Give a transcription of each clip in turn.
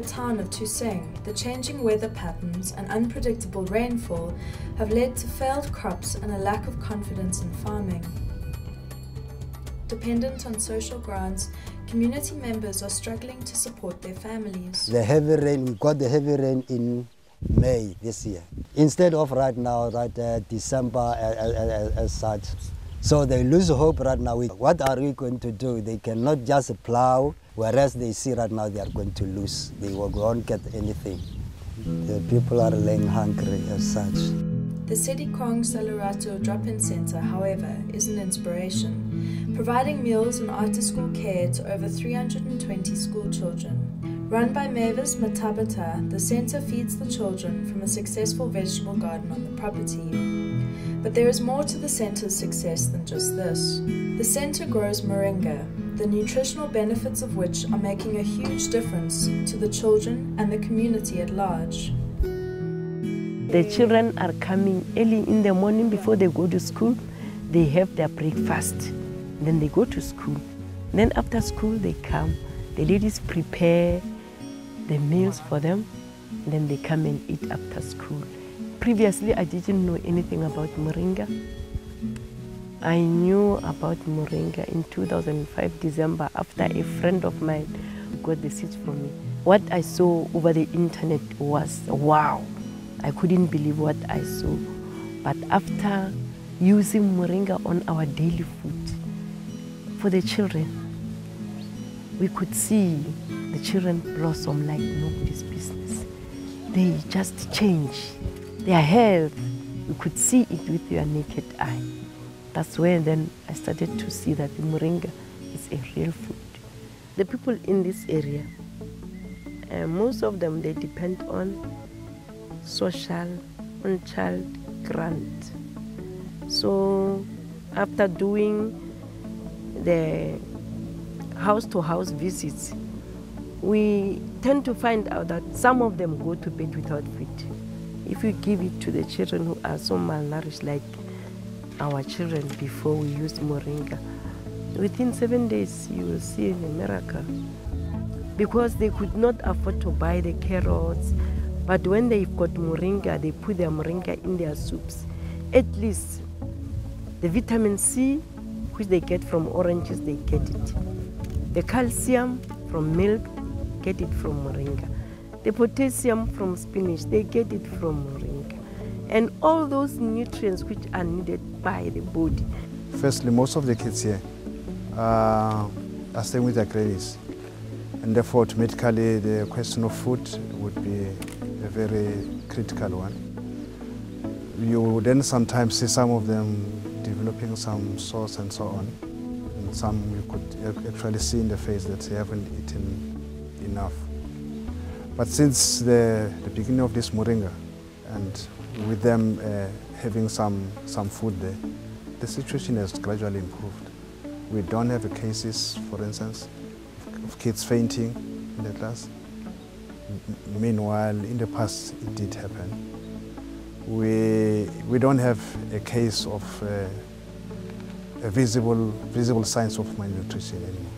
town of Tooseng, the changing weather patterns and unpredictable rainfall have led to failed crops and a lack of confidence in farming. Dependent on social grants, community members are struggling to support their families. The heavy rain, we got the heavy rain in May this year, instead of right now, December as such. So they lose hope right now. What are we going to do? They cannot just plow, whereas they see right now they are going to lose. They won't get anything. The people are laying hungry as such. The Sedikong Salurato Drop-In Centre, however, is an inspiration, providing meals and after-school care to over 320 school children. Run by Mavis Matabata, the centre feeds the children from a successful vegetable garden on the property. But there is more to the centre's success than just this. The centre grows moringa, the nutritional benefits of which are making a huge difference to the children and the community at large. The children are coming early in the morning before they go to school. They have their breakfast, then they go to school. Then after school they come, the ladies prepare the meals for them, and then they come and eat after school. Previously, I didn't know anything about moringa. I knew about moringa in 2005, December, after a friend of mine got the seeds from me. What I saw over the internet was wow. I couldn't believe what I saw. But after using moringa on our daily food for the children, we could see the children blossom like nobody's business. They just change. Their health, you could see it with your naked eye. That's when then I started to see that the moringa is a real food. The people in this area, most of them, they depend on social, on child grant. So after doing the house-to-house visits, we tend to find out that some of them go to bed without food. If you give it to the children who are so malnourished, like our children before we used moringa, within 7 days you will see a miracle. Because they could not afford to buy the carrots, but when they've got moringa, they put their moringa in their soups. At least the vitamin C, which they get from oranges, they get it. The calcium from milk, get it from moringa. The potassium from spinach, they get it from moringa. And all those nutrients which are needed by the body. Firstly, most of the kids here are staying with their grannies. And therefore, automatically, the question of food would be a very critical one. You would then sometimes see some of them developing some sores and so on. And some you could actually see in the face that they haven't eaten enough. But since the beginning of this moringa, and with them having some food there, the situation has gradually improved. We don't have cases, for instance, of kids fainting in the class. Meanwhile, in the past, it did happen. We don't have a case of a visible signs of malnutrition anymore.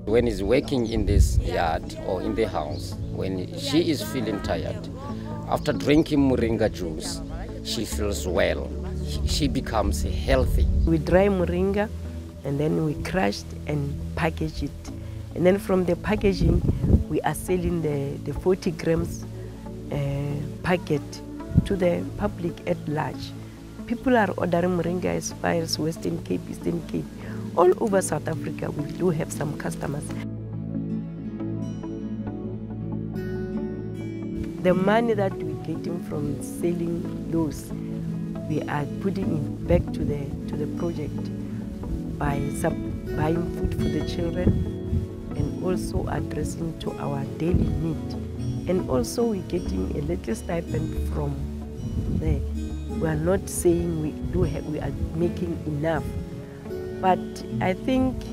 When he's working in this yard or in the house, when she is feeling tired, after drinking moringa juice, she feels well. She becomes healthy. We dry moringa and then we crush and package it. And then from the packaging, we are selling the 40 grams packet to the public at large. People are ordering moringa as far as Western Cape, Eastern Cape. All over South Africa, we do have some customers. The money that we're getting from selling those, we are putting it back to the project by buying food for the children and also addressing to our daily need. And also we're getting a little stipend from there. We are not saying we are making enough. But I think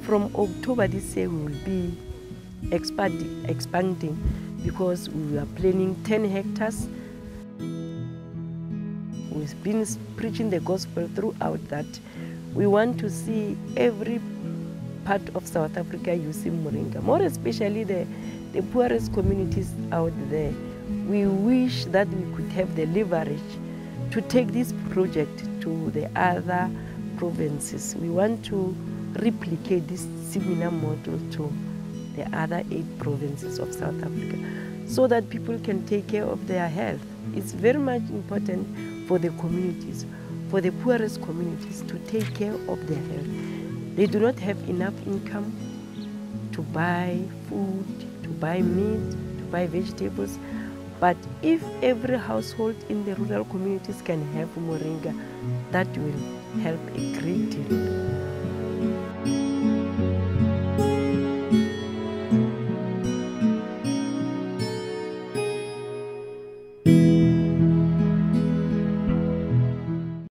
from October this year we will be expanding because we are planning 10 hectares. We've been preaching the gospel throughout that. We want to see every part of South Africa using moringa, more especially the poorest communities out there. We wish that we could have the leverage to take this project to the other provinces. We want to replicate this similar model to the other 8 provinces of South Africa so that people can take care of their health. It's very much important for the communities, for the poorest communities, to take care of their health. They do not have enough income to buy food, to buy meat, to buy vegetables. But if every household in the rural communities can have moringa, that will help a great deal.